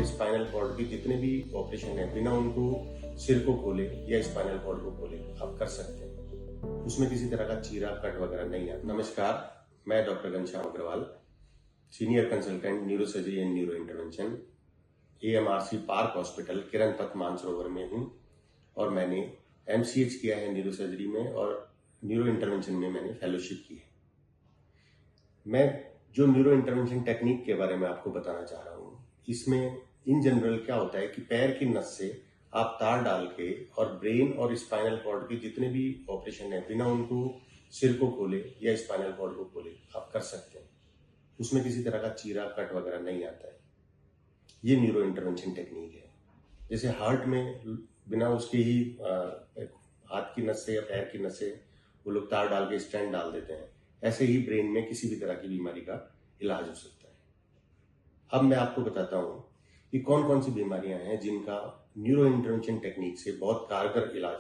और spinal cord के जितने भी ऑपरेशन है बिना उनको सिर को खोले या स्पाइनल कॉर्ड को खोले आप कर सकते हैं। उसमें किसी तरह का चीरा कट वगैरह नहीं आता। नमस्कार, मैं doctor Ghanshyam Agrawal, senior consultant neurosurgery and neuro intervention, AMRC park hospital Kiran Path Mansarovar में हूँ और मैंने MCH किया है न्यूरोसर्जरी में और न्यूरो इंटरवेंशन में मैंने फेलोशिप की है। मैं जो न्यूरो इंटरवेंशन टेक्निक के बारे में आपको बताना चाह रहा हूँ, इसमें इन जनरल क्या होता है कि पैर की नस से आप तार डाल के और ब्रेन और स्पाइनल कॉर्ड के जितने भी ऑपरेशन है बिना उनको सिर को खोले या स्पाइनल कॉर्ड को खोले आप कर सकते हैं। उसमें किसी तरह का चीरा कट वगैरह नहीं आता है। ये न्यूरो इंटरवेंशन टेक्निक है। जैसे हार्ट में बिना उसके ही हाथ की नस से या पैर की नस से वो लोग तार डाल के स्टेंट डाल देते हैं, ऐसे ही ब्रेन में किसी भी तरह की बीमारी का इलाज हो सकता है। अब मैं आपको बताता हूँ कि कौन कौन सी बीमारियां हैं जिनका न्यूरो इंटरवेंशन टेक्निक से बहुत कारगर इलाज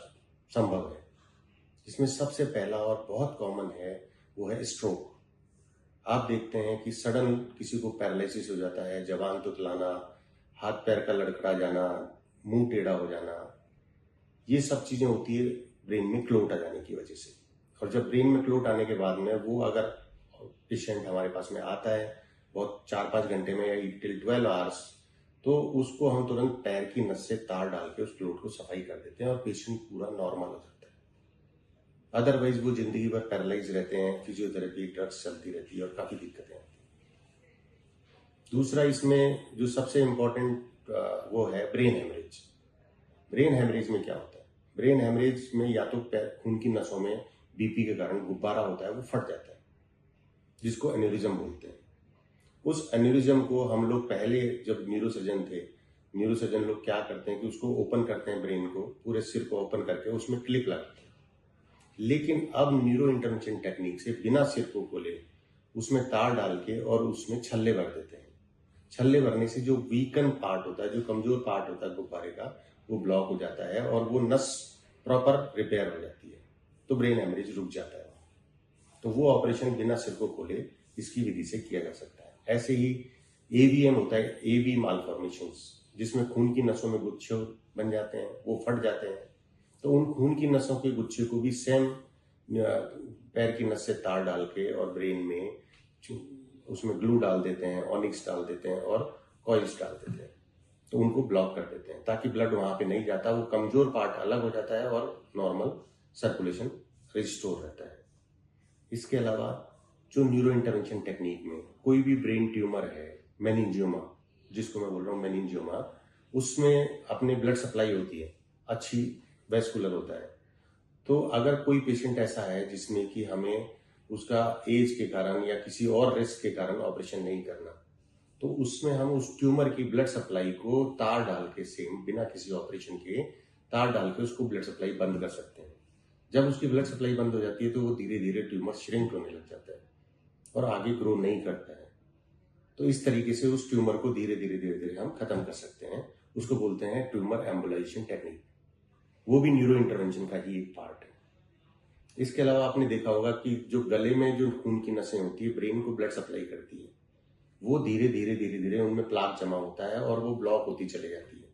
संभव है। इसमें सबसे पहला और बहुत कॉमन है वो है स्ट्रोक। आप देखते हैं कि सडन किसी को पैरालिसिस हो जाता है, जबान तुतलाना, हाथ पैर का लड़खड़ा जाना, मुंह टेढ़ा हो जाना, ये सब चीजें होती है ब्रेन में क्लोट आ जाने की वजह से। और जब ब्रेन में क्लोट आने के बाद में वो अगर पेशेंट हमारे पास में आता है बहुत 4-5 घंटे में या 8 till 12 आवर्स, तो उसको हम तुरंत पैर की नस से तार डाल के उस क्लोट को सफाई कर देते हैं और पेशेंट पूरा नॉर्मल हो जाता है। अदरवाइज वो जिंदगी भर पैरालाइज रहते हैं, फिजियोथेरेपी ड्रग्स चलती रहती है और काफी दिक्कतें आती हैं। दूसरा इसमें जो सबसे इम्पोर्टेंट वो है ब्रेन हेमरेज। ब्रेन हेमरेज में क्या होता है? ब्रेन हेमरेज में या तो खून की नसों में BP के कारण गुब्बारा होता है, वो फट जाता है, जिसको एन्यूरिज्म बोलते हैं। उस एन्यूरिज्म को हम लोग पहले जब न्यूरोसर्जन लोग क्या करते हैं कि उसको ओपन करते हैं, ब्रेन को पूरे सिर को ओपन करके उसमें क्लिप लगाते हैं। लेकिन अब न्यूरो इंटरवेंशन टेक्निक से बिना सिर को खोले उसमें तार डाल के और उसमें छल्ले भर देते हैं। छल्ले भरने से जो वीकन पार्ट होता है, जो कमजोर पार्ट होता है गुब्बारे का, वो ब्लॉक हो जाता है और वो नस प्रॉपर रिपेयर हो जाती है, तो ब्रेन हेमरेज रुक जाता है। तो वो ऑपरेशन बिना सिर को खोले इसकी विधि से किया जा सकता है। ऐसे ही AVM होता है, AV मालफॉर्मेशंस, जिसमें खून की नसों में गुच्छे बन जाते हैं, वो फट जाते हैं। तो उन खून की नसों के गुच्छे को भी सेम पैर की नस से तार डाल के और ब्रेन में उसमें ग्लू डाल देते हैं, ऑनिक्स डाल देते हैं और कॉइल्स डाल देते हैं, तो उनको ब्लॉक कर देते हैं ताकि ब्लड वहां पे नहीं जाता, वो कमजोर पार्ट अलग हो जाता है और नॉर्मल सर्कुलेशन रिस्टोर रहता है। इसके अलावा जो न्यूरो इंटरवेंशन टेक्निक में कोई भी ब्रेन ट्यूमर है, मेनिंजियोमा जिसको मैं बोल रहा हूँ मेनिंजियोमा, उसमें अपने ब्लड सप्लाई होती है, अच्छी वेस्कुलर होता है। तो अगर कोई पेशेंट ऐसा है जिसमें कि हमें उसका एज के कारण या किसी और रिस्क के कारण ऑपरेशन नहीं करना, तो उसमें हम उस ट्यूमर की ब्लड सप्लाई को तार डाल के सेम बिना किसी ऑपरेशन के तार डाल के उसको ब्लड सप्लाई बंद कर सकते हैं। जब उसकी ब्लड सप्लाई बंद हो जाती है तो वो धीरे धीरे ट्यूमर श्रिंक होने लग जाता है और आगे ग्रो नहीं करता है। तो इस तरीके से उस ट्यूमर को धीरे धीरे हम खत्म कर सकते हैं। उसको बोलते हैं ट्यूमर एम्बुलाइजेशन टेक्निक। वो भी न्यूरो इंटरवेंशन का ही एक पार्ट है। इसके अलावा आपने देखा होगा कि जो गले में जो खून की नसें होती है, ब्रेन को ब्लड सप्लाई करती है, वो धीरे धीरे उनमें प्लाक जमा होता है और वो ब्लॉक होती चली जाती है।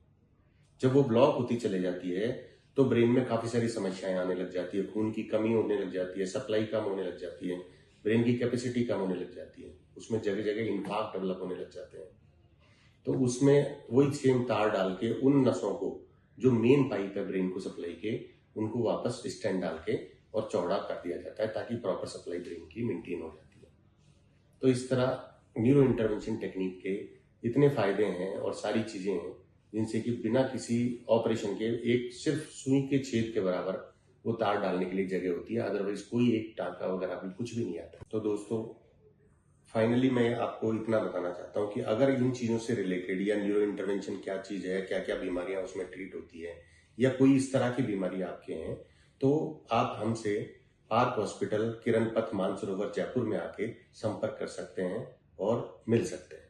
जब वो ब्लॉक होती चली जाती है तो ब्रेन में काफी सारी समस्याएं आने लग जाती है, खून की कमी होने लग जाती है, सप्लाई कम होने लग जाती है, ब्रेन की कैपेसिटी कम होने लग जाती है, उसमें जगह जगह इन्फार्क्ट डेवलप होने लग जाते हैं। तो उसमें वही सेम तार डाल के उन नसों को जो मेन पाइप है ब्रेन को सप्लाई के, उनको वापस स्टेंट डाल के और चौड़ा कर दिया जाता है ताकि प्रॉपर सप्लाई ब्रेन की मेंटेन हो जाती है। तो इस तरह न्यूरो इंटरवेंशन टेक्निक के इतने फायदे हैं और सारी चीजें हैं जिनसे कि बिना किसी ऑपरेशन के एक सिर्फ सुई के छेद के बराबर वो तार डालने के लिए जगह होती है, अदरवाइज कोई एक टांका वगैरह भी कुछ भी नहीं आता। तो दोस्तों, फाइनली मैं आपको इतना बताना चाहता हूँ कि अगर इन चीजों से रिलेटेड या न्यूरो इंटरवेंशन क्या चीज है, क्या क्या बीमारियां उसमें ट्रीट होती है, या कोई इस तरह की बीमारी आपके हैं, तो आप हमसे पार्क हॉस्पिटल किरण पथ मानसरोवर जयपुर में आके संपर्क कर सकते हैं और मिल सकते हैं।